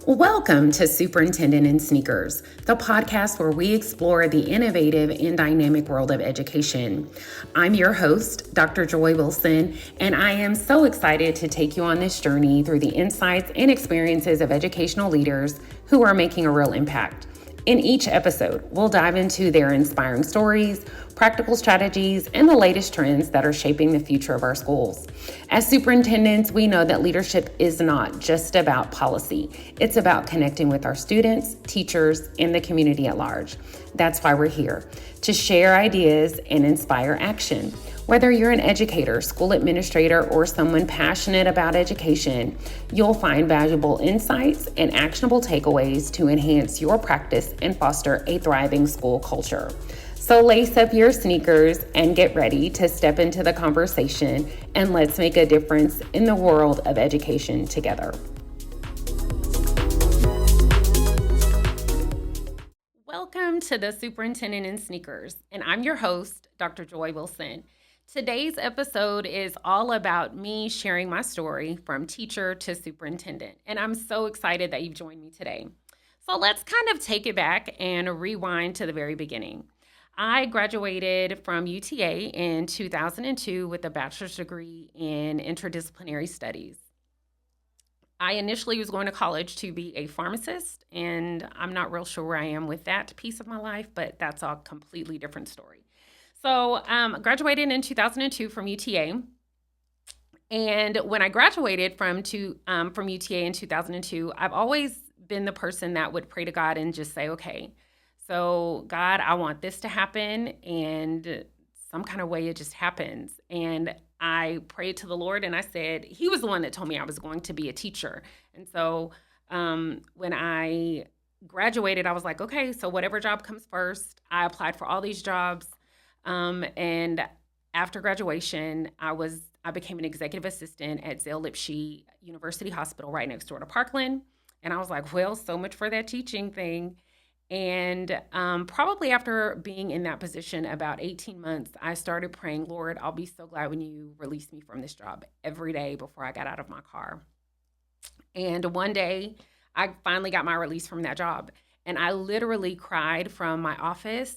Welcome to Superintendent in Sneakers, the podcast where we explore the innovative and dynamic world of education. I'm your host, Dr. Joy Wilson, and I am so excited to take you on this journey through the insights and experiences of educational leaders who are making a real impact. In each episode, we'll dive into their inspiring stories, practical strategies, and the latest trends that are shaping the future of our schools. As superintendents, we know that leadership is not just about policy. It's about connecting with our students, teachers, and the community at large. That's why we're here, to share ideas and inspire action. Whether you're an educator, school administrator, or someone passionate about education, you'll find valuable insights and actionable takeaways to enhance your practice and foster a thriving school culture. So lace up your sneakers and get ready to step into the conversation, and let's make a difference in the world of education together. Welcome to the Superintendent in Sneakers, and I'm your host, Dr. Joy Wilson. Today's episode is all about me sharing my story from teacher to superintendent, and I'm so excited that you've joined me today. So let's kind of take it back and rewind to the very beginning. I graduated from UTA in 2002 with a bachelor's degree in interdisciplinary studies. I initially was going to college to be a pharmacist, and I'm not real sure where I am with that piece of my life, but that's a completely different story. So graduated in 2002 from UTA, and when I graduated from UTA in 2002, I've always been the person that would pray to God and just say, okay, so God, I want this to happen, and some kind of way it just happens. And I prayed to the Lord, and I said, He was the one that told me I was going to be a teacher. And so when I graduated, I was like, okay, so whatever job comes first. I applied for all these jobs. And after graduation, I became an executive assistant at Zell-Lipsche University Hospital right next door to Parkland. And I was like, well, so much for that teaching thing. And probably after being in that position about 18 months, I started praying, Lord, I'll be so glad when you release me from this job every day before I got out of my car. And one day, I finally got my release from that job. And I literally cried from my office,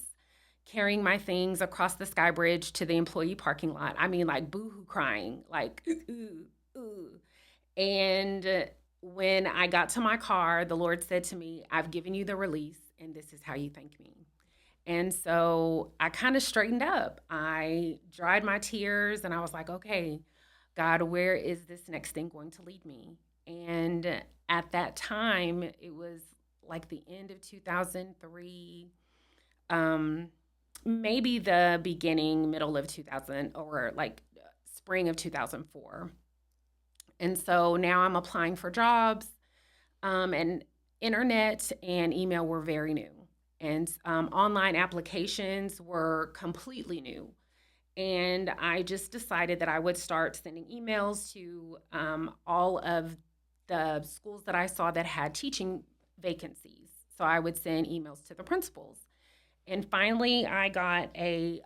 carrying my things across the Sky Bridge to the employee parking lot. I mean, like boohoo crying, like, ooh, ooh. And when I got to my car, the Lord said to me, I've given you the release, and this is how you thank me. And so I kind of straightened up. I dried my tears, and I was like, okay, God, where is this next thing going to lead me? And at that time, it was like the end of 2003, maybe the middle of 2000, or like spring of 2004. And so now I'm applying for jobs, and internet and email were very new. And online applications were completely new. And I just decided that I would start sending emails to all of the schools that I saw that had teaching vacancies. So I would send emails to the principals. And finally, I got a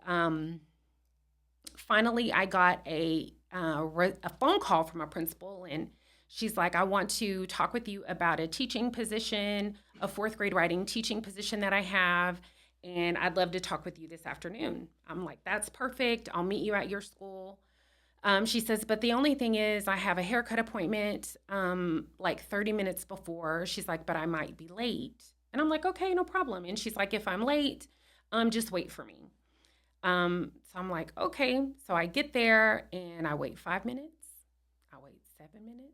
phone call from a principal, and she's like, I want to talk with you about a teaching position, a fourth grade writing teaching position that I have, and I'd love to talk with you this afternoon. I'm like, that's perfect. I'll meet you at your school. She says, but the only thing is I have a haircut appointment like 30 minutes before. She's like, but I might be late. And I'm like, okay, no problem. And she's like, if I'm late, just wait for me. So I'm like, okay. So I get there and I wait 5 minutes. I wait 7 minutes.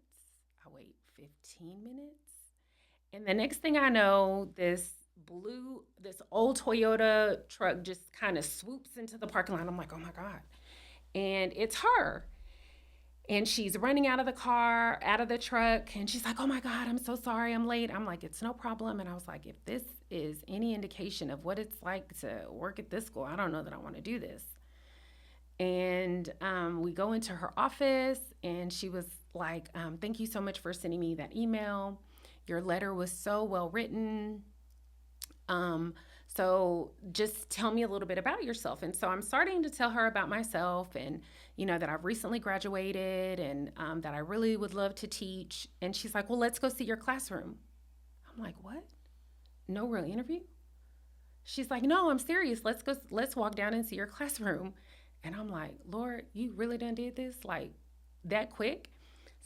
I wait 15 minutes. And the next thing I know, this old Toyota truck just kind of swoops into the parking lot. I'm like, oh my God. And it's her. And she's running out of the truck, and she's like, oh my God, I'm so sorry I'm late. I'm like, it's no problem. And I was like, if this is any indication of what it's like to work at this school, I don't know that I want to do this. And we go into her office, and she was like, thank you so much for sending me that email. Your letter was so well written. So just tell me a little bit about yourself. And so I'm starting to tell her about myself, and, that I've recently graduated, and that I really would love to teach. And she's like, well, let's go see your classroom. I'm like, what? No real interview? She's like, no, I'm serious. Let's go. Let's walk down and see your classroom. And I'm like, Lord, you really done did this like that quick?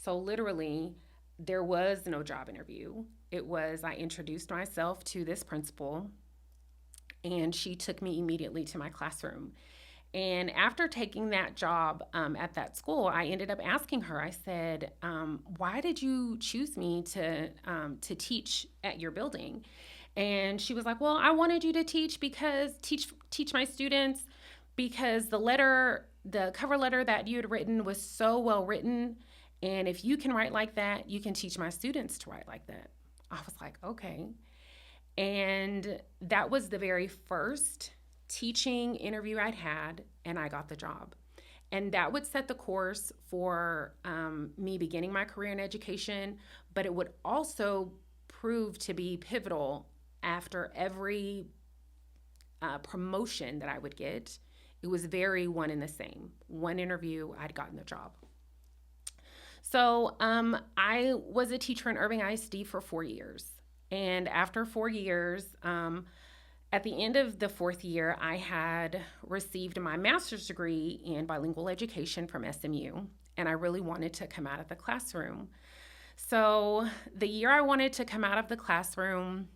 So literally, there was no job interview. It was I introduced myself to this principal, and she took me immediately to my classroom. And after taking that job at that school, I ended up asking her. I said, "Why did you choose me to teach at your building?" And she was like, "Well, I wanted you to teach my students because the cover letter that you had written was so well written, and if you can write like that, you can teach my students to write like that." I was like, "Okay." And that was the very first teaching interview I'd had, and I got the job. And that would set the course for me beginning my career in education, but it would also prove to be pivotal after every promotion that I would get. It was very one and the same. One interview, I'd gotten the job. So I was a teacher in Irving ISD for 4 years. And after 4 years, at the end of the fourth year, I had received my master's degree in bilingual education from SMU, and I really wanted to come out of the classroom. So the year I wanted to come out of the classroom,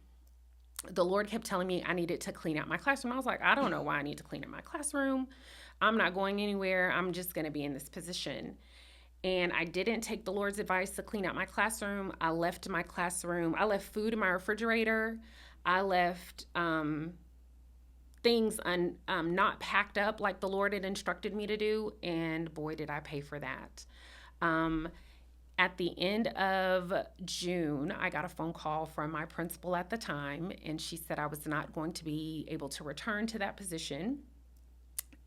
the Lord kept telling me I needed to clean out my classroom. I was like, I don't know why I need to clean up my classroom. I'm not going anywhere. I'm just going to be in this position. And I didn't take the Lord's advice to clean out my classroom. I left my classroom. I left food in my refrigerator. I left things not packed up like the Lord had instructed me to do. And boy, did I pay for that. At the end of June, I got a phone call from my principal at the time, and she said I was not going to be able to return to that position.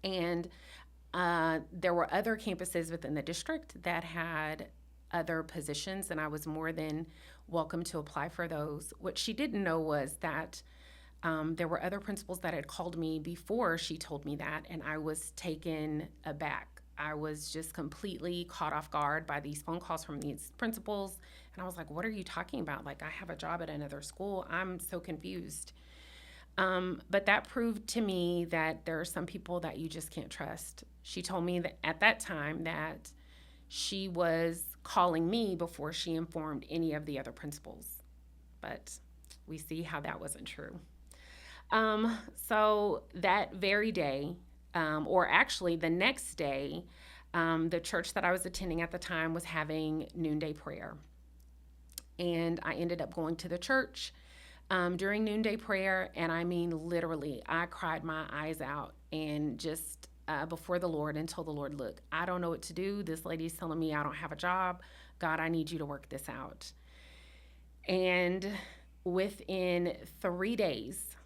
And there were other campuses within the district that had other positions, and I was more than welcome to apply for those. What she didn't know was that there were other principals that had called me before she told me that, and I was taken aback. I was just completely caught off guard by these phone calls from these principals, and I was like, what are you talking about? Like, I have a job at another school. I'm so confused. But that proved to me that there are some people that you just can't trust. She told me that at that time that she was calling me before she informed any of the other principals. But we see how that wasn't true. So that very day, or actually the next day, the church that I was attending at the time was having noonday prayer. And I ended up going to the church during noonday prayer, and I mean literally, I cried my eyes out and just before the Lord and told the Lord, look, I don't know what to do. This lady's telling me I don't have a job. God, I need you to work this out. And within 3 days,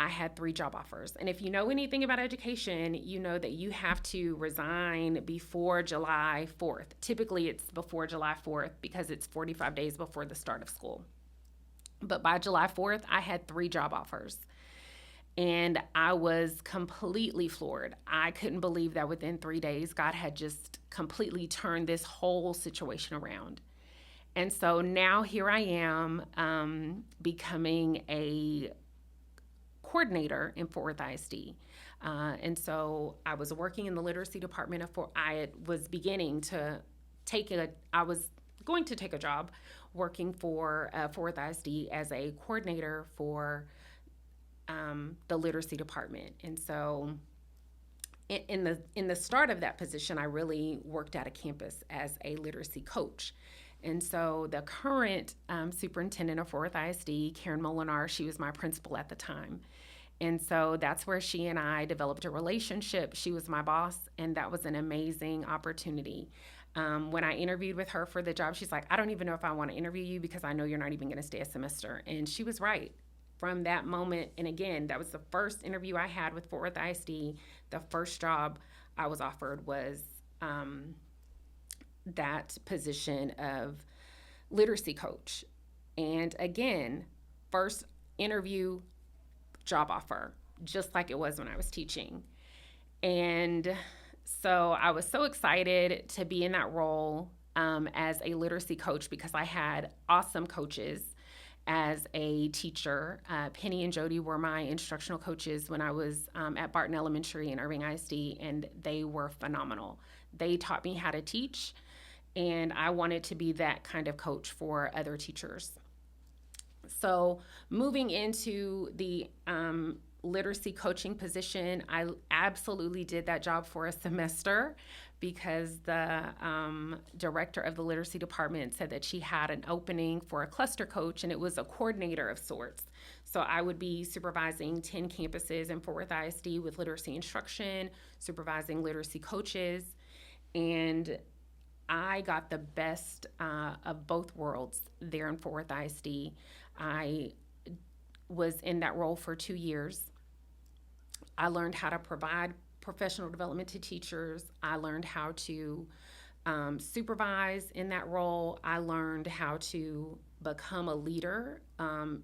I had 3 job offers. And if you know anything about education, you know that you have to resign before July 4th. Typically, it's before July 4th because it's 45 days before the start of school. But by July 4th, I had 3 job offers. And I was completely floored. I couldn't believe that within 3 days, God had just completely turned this whole situation around. And so now here I am becoming a coordinator in Fort Worth ISD. And so I was working in the literacy department I was going to take a job working for Fort Worth ISD as a coordinator for the literacy department. And so in the start of that position, I really worked at a campus as a literacy coach. And so the current superintendent of Fort Worth ISD, Karen Molinar, she was my principal at the time. And so that's where she and I developed a relationship. She was my boss, and that was an amazing opportunity. When I interviewed with her for the job, she's like, I don't even know if I want to interview you because I know you're not even going to stay a semester. And she was right. From that moment, and again, that was the first interview I had with Fort Worth ISD. The first job I was offered was that position of literacy coach. And again, first interview, job offer, just like it was when I was teaching. And so I was so excited to be in that role as a literacy coach because I had awesome coaches as a teacher. Penny and Jody were my instructional coaches when I was at Barton Elementary and Irving ISD, and they were phenomenal. They taught me how to teach, and I wanted to be that kind of coach for other teachers. So, moving into the literacy coaching position, I absolutely did that job for a semester because the director of the literacy department said that she had an opening for a cluster coach, and it was a coordinator of sorts. So I would be supervising 10 campuses in Fort Worth ISD with literacy instruction, supervising literacy coaches, and I got the best of both worlds there in Fort Worth ISD. I was in that role for 2 years. I learned how to provide professional development to teachers. I learned how to supervise in that role. I learned how to become a leader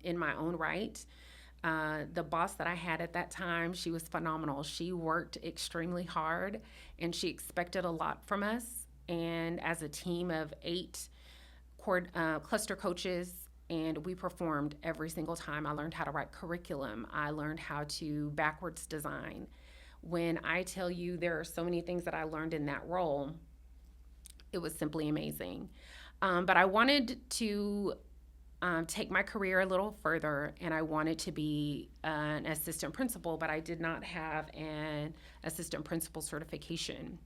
in my own right. The boss that I had at that time, she was phenomenal. She worked extremely hard and she expected a lot from us. And as a team of 8 cluster coaches, and we performed every single time. I learned how to write curriculum. I learned how to backwards design. When I tell you there are so many things that I learned in that role, it was simply amazing. But I wanted to take my career a little further, and I wanted to be an assistant principal, but I did not have an assistant principal certification.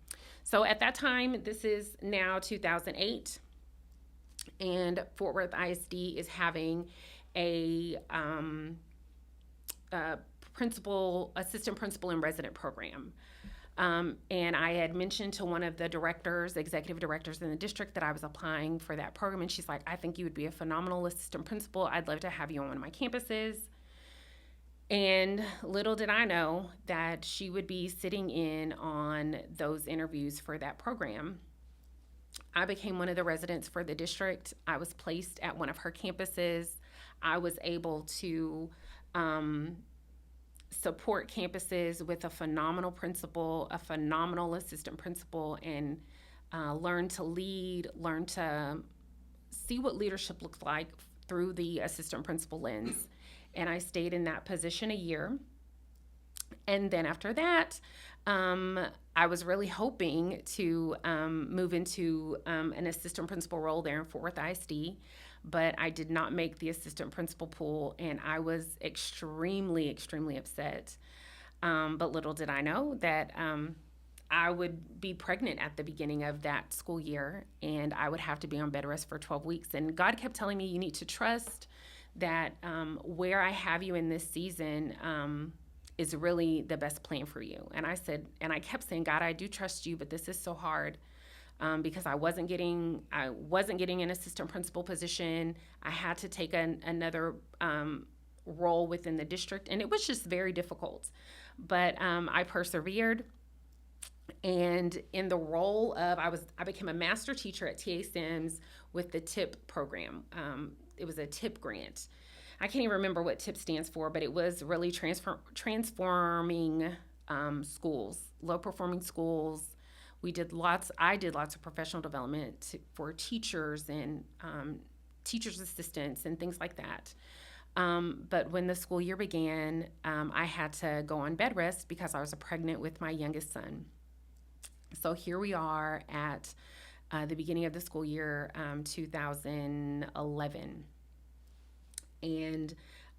So at that time, this is now 2008, and Fort Worth ISD is having a assistant principal and resident program. And I had mentioned to one of the executive directors in the district, that I was applying for that program. And she's like, I think you would be a phenomenal assistant principal. I'd love to have you on one of my campuses. And little did I know that she would be sitting in on those interviews for that program. I became one of the residents for the district. I was placed at one of her campuses. I was able to support campuses with a phenomenal principal, a phenomenal assistant principal, and learn to lead, learn to see what leadership looks like through the assistant principal lens. And I stayed in that position a year. And then after that, I was really hoping to move into an assistant principal role there in Fort Worth ISD, but I did not make the assistant principal pool, and I was extremely, extremely upset. But little did I know that I would be pregnant at the beginning of that school year, and I would have to be on bed rest for 12 weeks. And God kept telling me, you need to trust that where I have you in this season is really the best plan for you. And I kept saying, God, I do trust you, but this is so hard because I wasn't getting an assistant principal position. I had to take another role within the district, and it was just very difficult. But I persevered. And in the role of, I became a master teacher at TA Sims with the TIP program. It was a TIP grant. I can't even remember what TIP stands for, but it was really transforming schools, low performing schools. I did lots of professional development for teachers and teachers' assistants and things like that. But when the school year began, I had to go on bed rest because I was pregnant with my youngest son. So here we are at the beginning of the school year, 2011. And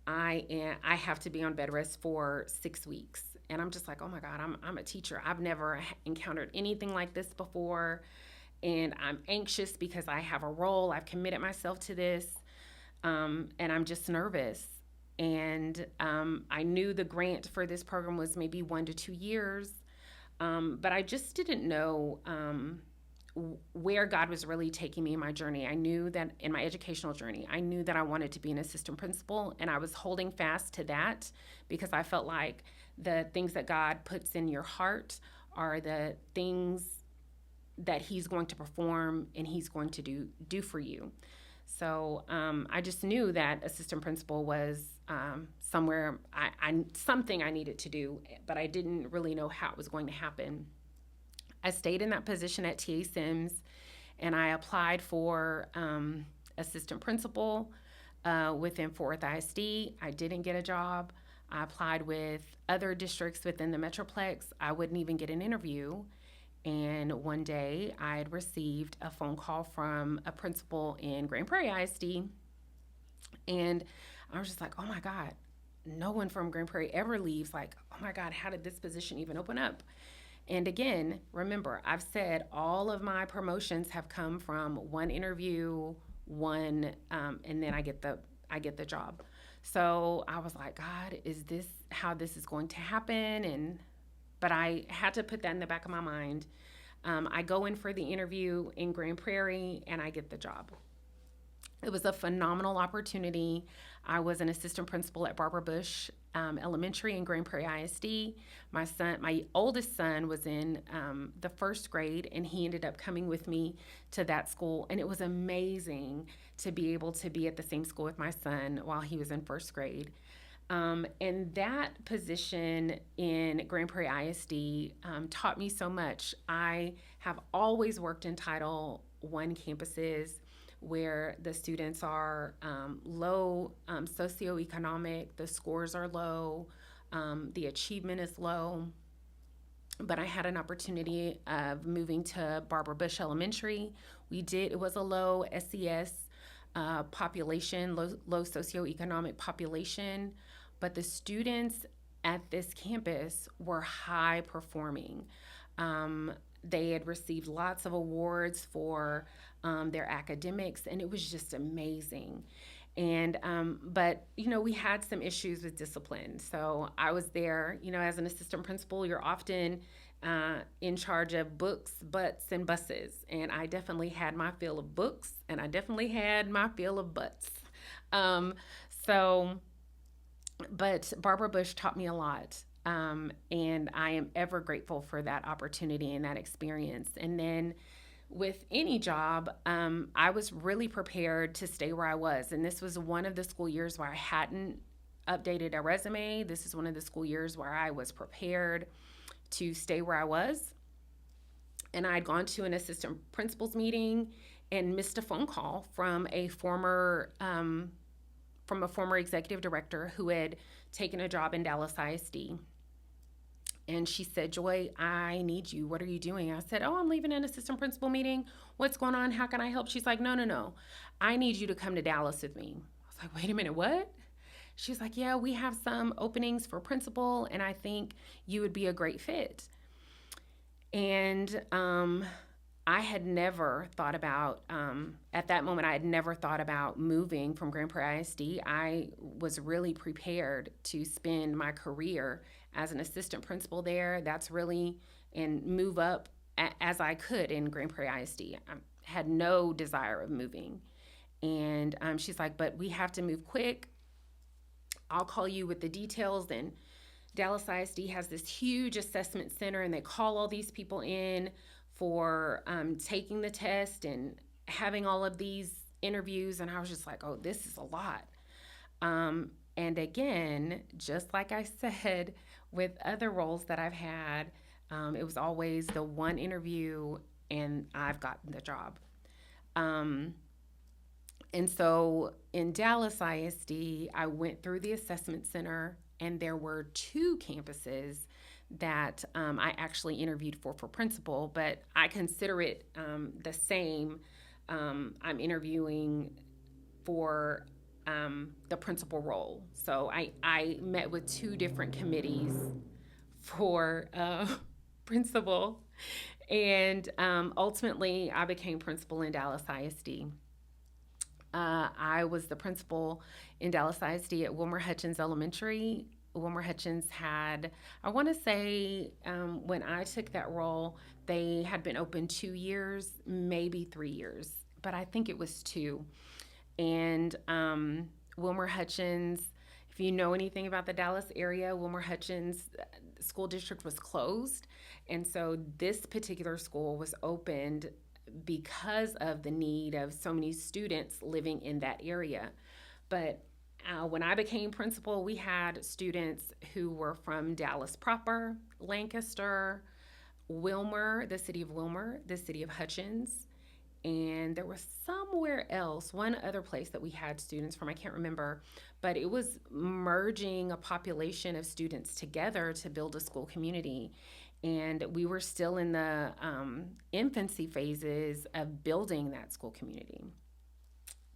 I have to be on bed rest for 6 weeks. And I'm just like, oh my God, I'm a teacher. I've never encountered anything like this before. And I'm anxious because I have a role. I've committed myself to this. And I'm just nervous. And I knew the grant for this program was maybe 1 to 2 years. But I just didn't know where God was really taking me in my journey. I knew that in my educational journey, I knew that I wanted to be an assistant principal, and I was holding fast to that because I felt like the things that God puts in your heart are the things that He's going to perform and He's going to do for you. So I just knew that assistant principal was somewhere, something I needed to do, but I didn't really know how it was going to happen. I stayed in that position at TA Sims, and I applied for assistant principal. within Fourth ISD. I didn't get a job. I applied with other districts within the Metroplex. I wouldn't even get an interview. And one day I had received a phone call from a principal in Grand Prairie ISD. And I was just like, oh my God, no one from Grand Prairie ever leaves. Like, oh my God, how did this position even open up? And again, remember, I've said all of my promotions have come from one interview, and then I get the job. So I was like, God, is this how this is going to happen? But I had to put that in the back of my mind. I go in for the interview in Grand Prairie, and I get the job. It was a phenomenal opportunity. I was an assistant principal at Barbara Bush Elementary in Grand Prairie ISD. My oldest son, was in the first grade, and he ended up coming with me to that school. And it was amazing to be able to be at the same school with my son while he was in first grade. And that position in Grand Prairie ISD taught me so much. I have always worked in Title I campuses where the students are low socioeconomic, the scores are low, the achievement is low. But I had an opportunity of moving to Barbara Bush Elementary. It was a low SES population, low socioeconomic population, but the students at this campus were high performing. They had received lots of awards for their academics, and it was just amazing. But we had some issues with discipline. So I was there, as an assistant principal. You're often in charge of books, butts, and buses, and I definitely had my fill of books, and I definitely had my fill of butts. Um, so, but Barbara Bush taught me a lot. And I am ever grateful for that opportunity and that experience. And then with any job, I was really prepared to stay where I was. And this was one of the school years where I hadn't updated a resume. This is one of the school years where I was prepared to stay where I was. And I'd gone to an assistant principal's meeting and missed a phone call from a former executive director who had taken a job in Dallas ISD. And she said, Joy, I need you. What are you doing? I said, I'm leaving an assistant principal meeting. What's going on? How can I help? She's like, no. I need you to come to Dallas with me. I was like, wait a minute, what? She's like, yeah, we have some openings for principal, and I think you would be a great fit. And I had never thought about, at that moment, I had never thought about moving from Grand Prairie ISD. I was really prepared to spend my career as an assistant principal there. And move up as I could in Grand Prairie ISD. I had no desire of moving. And she's like, but we have to move quick. I'll call you with the details. And Dallas ISD has this huge assessment center, and they call all these people in for taking the test and having all of these interviews. And I was just like, oh, this is a lot. And again, just like I said with other roles that I've had, it was always the one interview and I've gotten the job. And so in Dallas ISD, I went through the assessment center, and there were two campuses that I actually interviewed for principal, but I consider it the same. I'm interviewing for the principal role. So I met with two different committees for principal, and ultimately I became principal in Dallas ISD. I was the principal in Dallas ISD at Wilmer Hutchins Elementary. Wilmer Hutchins had, I want to say, when I took that role, they had been open 2 years, maybe 3 years, but I think it was 2. And Wilmer Hutchins, if you know anything about the Dallas area, Wilmer Hutchins school district was closed. And so this particular school was opened because of the need of so many students living in that area. But when I became principal, we had students who were from Dallas proper, Lancaster, Wilmer, the city of Hutchins, and there was somewhere else, one other place that we had students from, I can't remember, but it was merging a population of students together to build a school community. And we were still in the infancy phases of building that school community.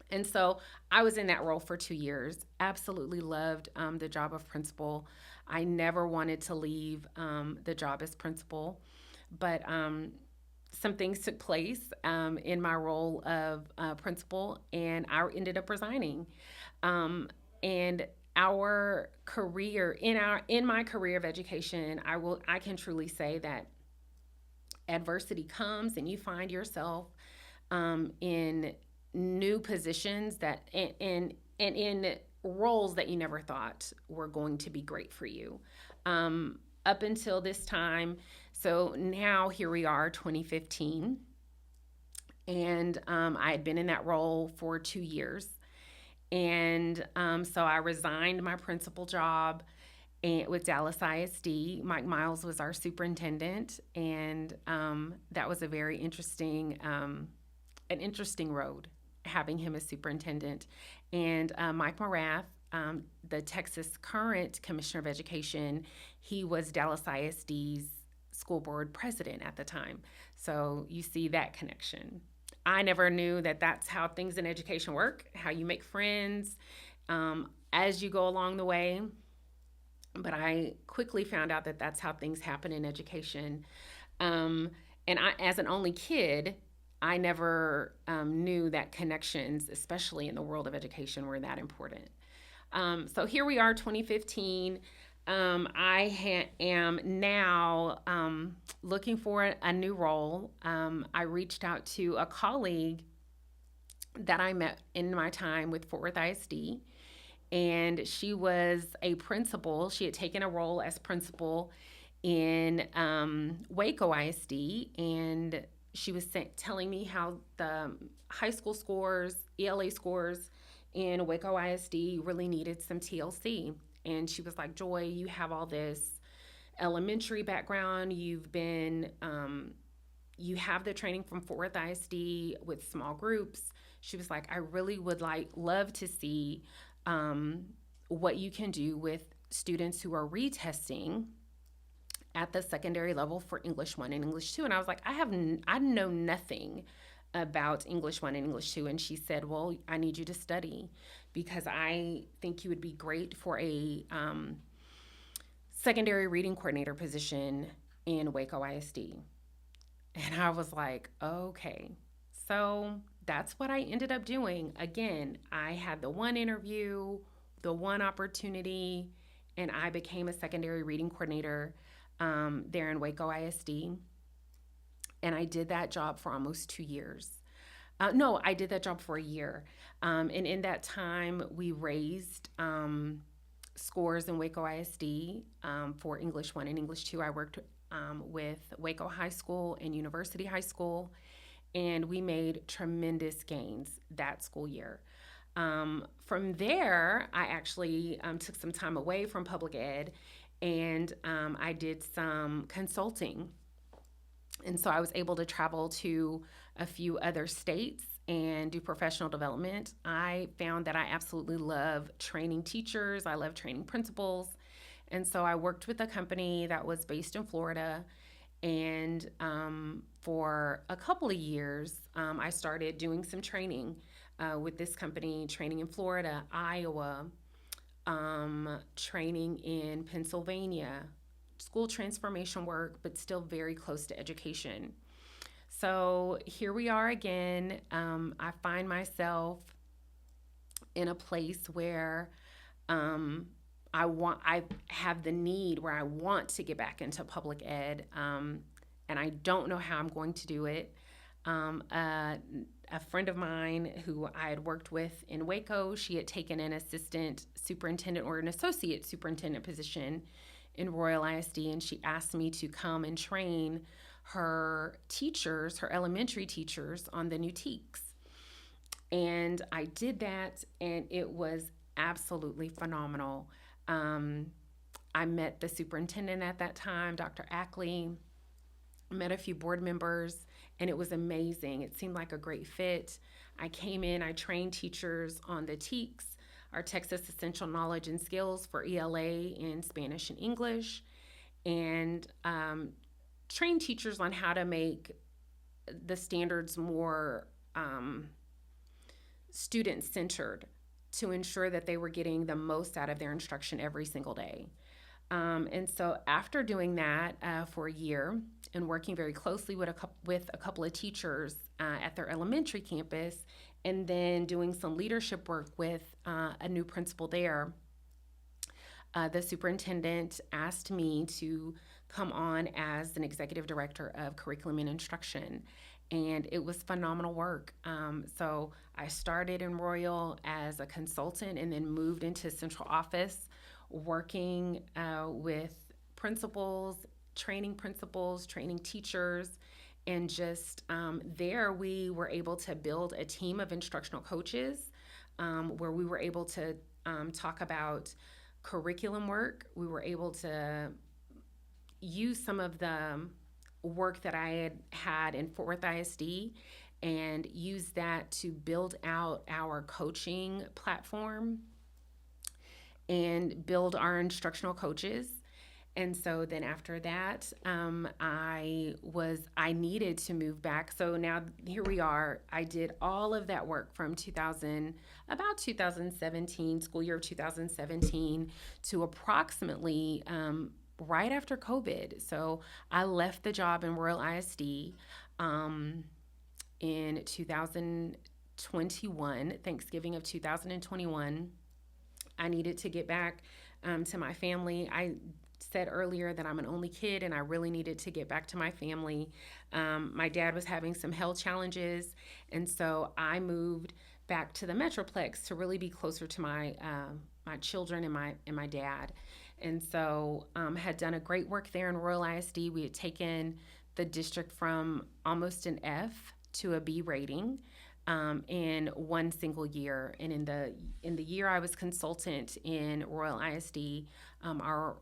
And so I was in that role for 2 years. Absolutely loved the job of principal. I never wanted to leave the job as principal, but some things took place in my role of principal, and I ended up resigning. And our career in my career of education, I can truly say that adversity comes and you find yourself in new positions and in roles that you never thought were going to be great for you. Up until this time, so now here we are, 2015, and I had been in that role for 2 years. And so I resigned my principal job with Dallas ISD. Mike Miles was our superintendent, and that was a very interesting, an interesting road having him as superintendent. And Mike Morath, the Texas current commissioner of education, he was Dallas ISD's school board president at the time. So you see that connection. I never knew that that's how things in education work, how you make friends as you go along the way. But I quickly found out that that's how things happen in education. And I, as an only kid, I never knew that connections, especially in the world of education, were that important. So here we are, 2015. Am now looking for a new role. I reached out to a colleague that I met in my time with Fort Worth ISD, and she was a principal. She had taken a role as principal in Waco ISD, and she was telling me how the high school scores, ELA scores in Waco ISD really needed some TLC. And she was like, Joy, you have all this elementary background. You have the training from Fort Worth ISD with small groups. She was like, I really would love to see what you can do with students who are retesting at the secondary level for English 1 and English 2. And I was like, I know nothing about English 1 and English 2. And she said, well, I need you to study because I think you would be great for a secondary reading coordinator position in Waco ISD. And I was like, okay. So that's what I ended up doing. Again, I had the one interview, the one opportunity, and I became a secondary reading coordinator there in Waco ISD. And I did that job for almost 2 years. No, I did that job for a year. And in that time, we raised scores in Waco ISD for English 1 and English 2. I worked with Waco High School and University High School, and we made tremendous gains that school year. From there, I actually took some time away from public ed, and I did some consulting. And so I was able to travel to a few other states and do professional development. I found that I absolutely love training teachers. I love training principals. And so I worked with a company that was based in Florida. And for a couple of years, I started doing some training with this company, training in Florida, Iowa, training in Pennsylvania, school transformation work, but still very close to education. So here we are again. I find myself in a place where I have the need where I want to get back into public ed, and I don't know how I'm going to do it. A friend of mine who I had worked with in Waco, she had taken an assistant superintendent or an associate superintendent position in Royal ISD, and she asked me to come and train her teachers, her elementary teachers, on the new TEKS. And I did that, and it was absolutely phenomenal. I met the superintendent at that time, Dr. Ackley, met a few board members, and it was amazing. It seemed like a great fit. I came in, I trained teachers on the TEKS, our Texas Essential Knowledge and Skills for ELA in Spanish and English, and trained teachers on how to make the standards more student centered to ensure that they were getting the most out of their instruction every single day. And so after doing that for a year and working very closely with a couple of teachers at their elementary campus, and then doing some leadership work with a new principal there, the superintendent asked me to come on as an executive director of curriculum and instruction. And it was phenomenal work. So I started in Royal as a consultant and then moved into central office, working with principals, training teachers. And just there, we were able to build a team of instructional coaches where we were able to talk about curriculum work. We were able to use some of the work that I had in Fort Worth ISD and use that to build out our coaching platform and build our instructional coaches. And so then after that, I needed to move back. So now here we are. I did all of that work from 2017, school year of 2017 to approximately right after COVID. So I left the job in Royal ISD in 2021, Thanksgiving of 2021. I needed to get back to my family. I said earlier that I'm an only kid and I really needed to get back to my family. My dad was having some health challenges, and so I moved back to the Metroplex to really be closer to my children and my dad. And so had done a great work there in Royal ISD. We had taken the district from almost an F to a B rating in one single year. And in the year I was consultant in Royal ISD, our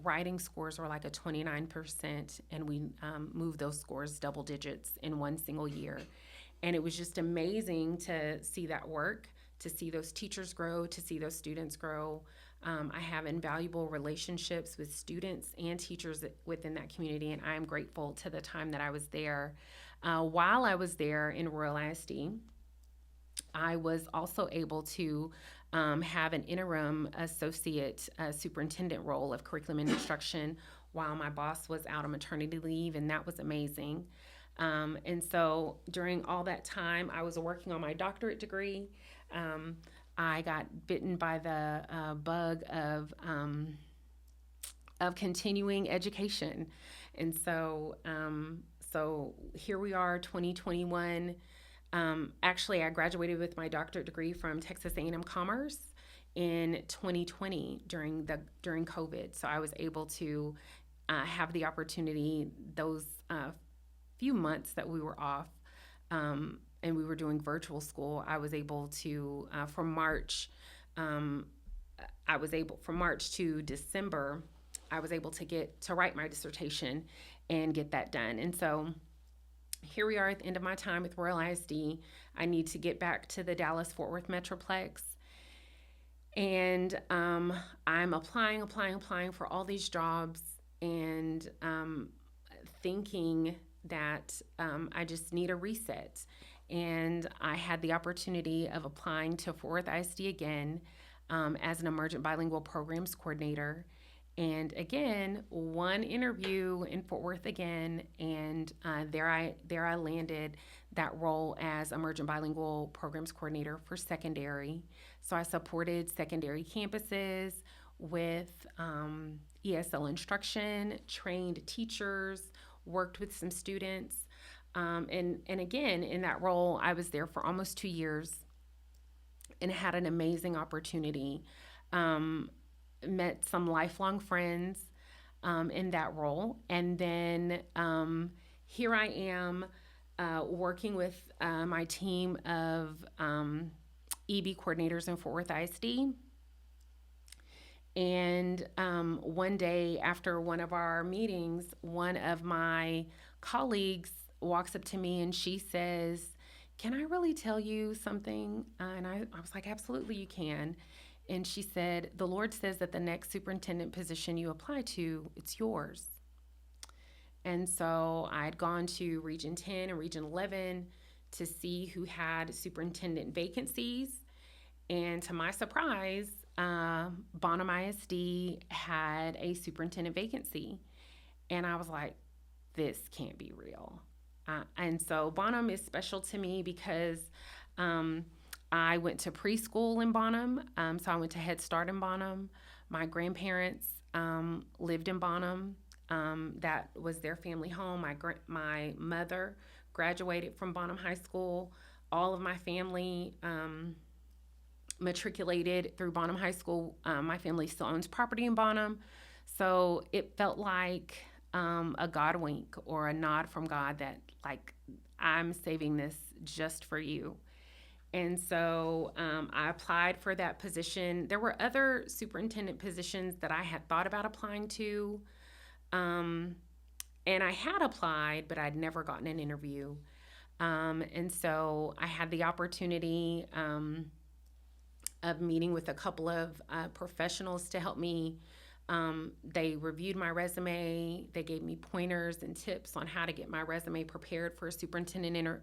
writing scores were like a 29%, and we moved those scores double digits in one single year. And it was just amazing to see that work, to see those teachers grow, to see those students grow. I have invaluable relationships with students and teachers within that community, and I am grateful to the time that I was there. While I was there in Royal ISD, I was also able to have an interim associate superintendent role of curriculum and instruction while my boss was out on maternity leave, and that was amazing. And so during all that time, I was working on my doctorate degree. I got bitten by the bug of continuing education, and so here we are, 2021. Actually, I graduated with my doctorate degree from Texas A&M Commerce in 2020 during COVID. So I was able to have the opportunity those few months that we were off and we were doing virtual school. I was able to from March to December, I was able to write my dissertation and get that done. And so here we are at the end of my time with Royal ISD. I need to get back to the Dallas-Fort Worth Metroplex. And I'm applying for all these jobs and thinking that I just need a reset. And I had the opportunity of applying to Fort Worth ISD again as an emergent bilingual programs coordinator. And again, one interview in Fort Worth again, and there I landed that role as emergent bilingual programs coordinator for secondary. So I supported secondary campuses with ESL instruction, trained teachers, worked with some students, and again in that role, I was there for almost 2 years, and had an amazing opportunity. Met some lifelong friends in that role. And then here I am working with my team of EB coordinators in Fort Worth ISD. And one day after one of our meetings, one of my colleagues walks up to me and she says, "Can I really tell you something?" And I was like, "Absolutely, you can." And she said, "The Lord says that the next superintendent position you apply to, it's yours." And so I'd gone to Region 10 and Region 11 to see who had superintendent vacancies. And to my surprise, Bonham ISD had a superintendent vacancy. And I was like, this can't be real. And so Bonham is special to me because um, I went to preschool in Bonham. So I went to Head Start in Bonham. My grandparents lived in Bonham. That was their family home. My mother graduated from Bonham High School. All of my family matriculated through Bonham High School. My family still owns property in Bonham. So it felt like a God wink or a nod from God that, like, I'm saving this just for you. And so I applied for that position. There were other superintendent positions that I had thought about applying to. Um, and I had applied, but I'd never gotten an interview. And so I had the opportunity of meeting with a couple of professionals to help me. They reviewed my resume. They gave me pointers and tips on how to get my resume prepared for a superintendent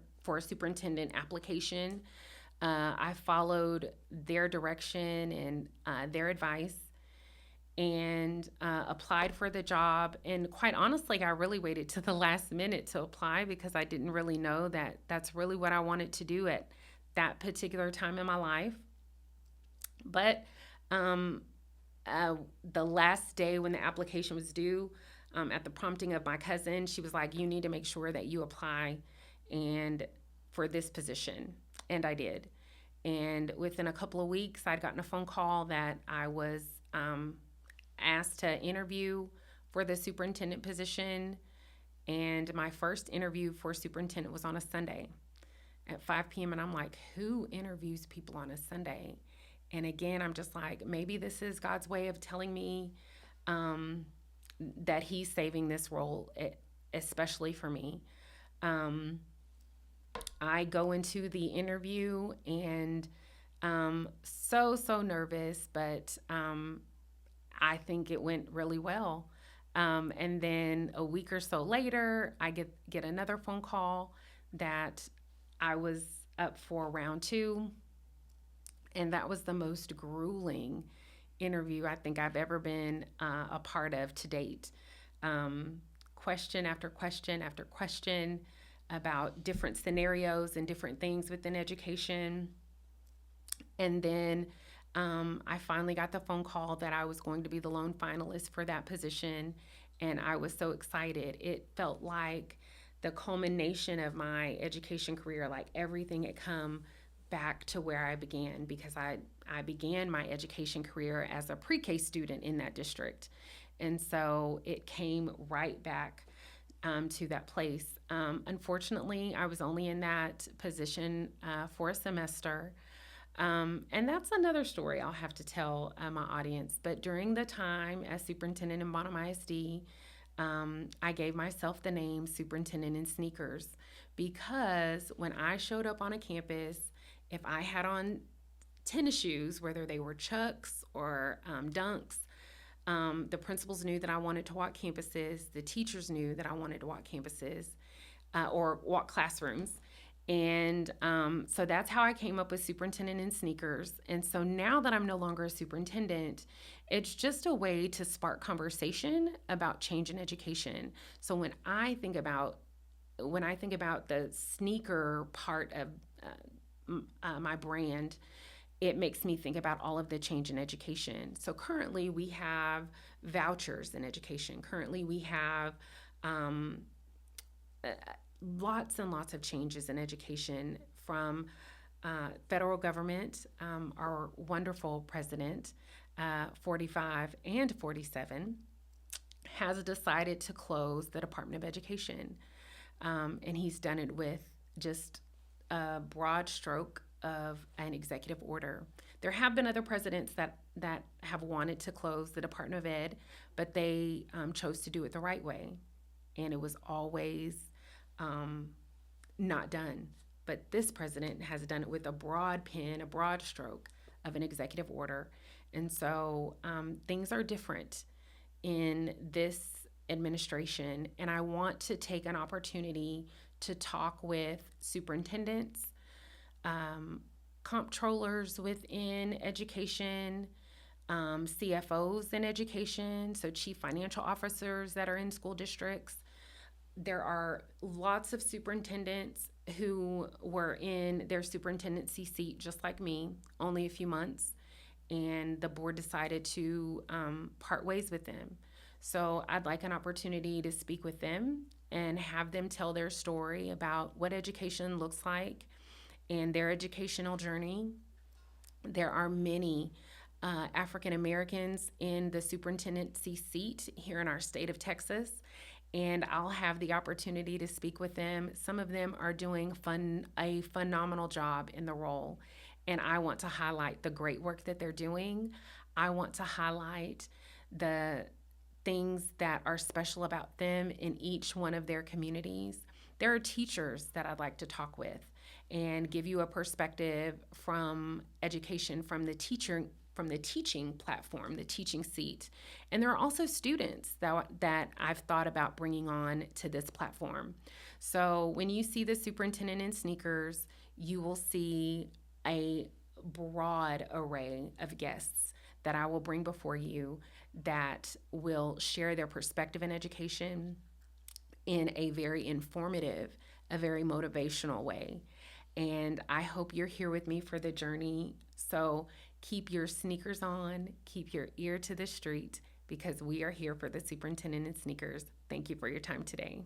application. I followed their direction and their advice and applied for the job. And quite honestly, I really waited to the last minute to apply because I didn't really know that that's really what I wanted to do at that particular time in my life. But um, the last day when the application was due, at the prompting of my cousin, she was like, "You need to make sure that you apply and for this position." And I did. And within a couple of weeks, I'd gotten a phone call that I was asked to interview for the superintendent position. And my first interview for superintendent was on a Sunday at 5 p.m. And I'm like, who interviews people on a Sunday? And again, I'm just like, maybe this is God's way of telling me um, that He's saving this role, especially for me. Um, I go into the interview and so nervous, but I think it went really well. And then a week or so later, I get another phone call that I was up for round two, and that was the most grueling interview I think I've ever been a part of to date. Question after question after question about different scenarios and different things within education. And then I finally got the phone call that I was going to be the lone finalist for that position. And I was so excited. It felt like the culmination of my education career, like everything had come back to where I began because I began my education career as a pre-K student in that district. And so it came right back to that place. Unfortunately, I was only in that position for a semester. And that's another story I'll have to tell my audience. But during the time as superintendent in Bonham ISD, I gave myself the name Superintendent in Sneakers because when I showed up on a campus, if I had on tennis shoes, whether they were Chucks or Dunks, the principals knew that I wanted to walk campuses. The teachers knew that I wanted to walk campuses or walk classrooms. And so that's how I came up with Superintendent in Sneakers. And so now that I'm no longer a superintendent, it's just a way to spark conversation about change in education. So when I think about the sneaker part of my brand, it makes me think about all of the change in education. So currently we have vouchers in education. Currently we have lots and lots of changes in education from federal government. Our wonderful president, 45 and 47, has decided to close the Department of Education. And he's done it with just a broad stroke of an executive order. There have been other presidents that have wanted to close the Department of Ed, but they chose to do it the right way. And it was always um, not done. But this president has done it with a broad pen, a broad stroke of an executive order. And so things are different in this administration. And I want to take an opportunity to talk with superintendents, comptrollers within education, CFOs in education, so chief financial officers that are in school districts. There are lots of superintendents who were in their superintendency seat just like me, only a few months, and the board decided to part ways with them. So I'd like an opportunity to speak with them and have them tell their story about what education looks like and their educational journey. There are many African Americans in the superintendency seat here in our state of Texas, and I'll have the opportunity to speak with them. Some of them are doing a phenomenal job in the role, and I want to highlight the great work that they're doing. I want to highlight the things that are special about them in each one of their communities. There are teachers that I'd like to talk with and give you a perspective from education, from the teaching platform, the teaching seat. And there are also students that I've thought about bringing on to this platform. So when you see the superintendent in sneakers, you will see a broad array of guests that I will bring before you that will share their perspective in education in a very informative, a very motivational way. And I hope you're here with me for the journey. So keep your sneakers on, keep your ear to the street, because we are here for the superintendent in sneakers. Thank you for your time today.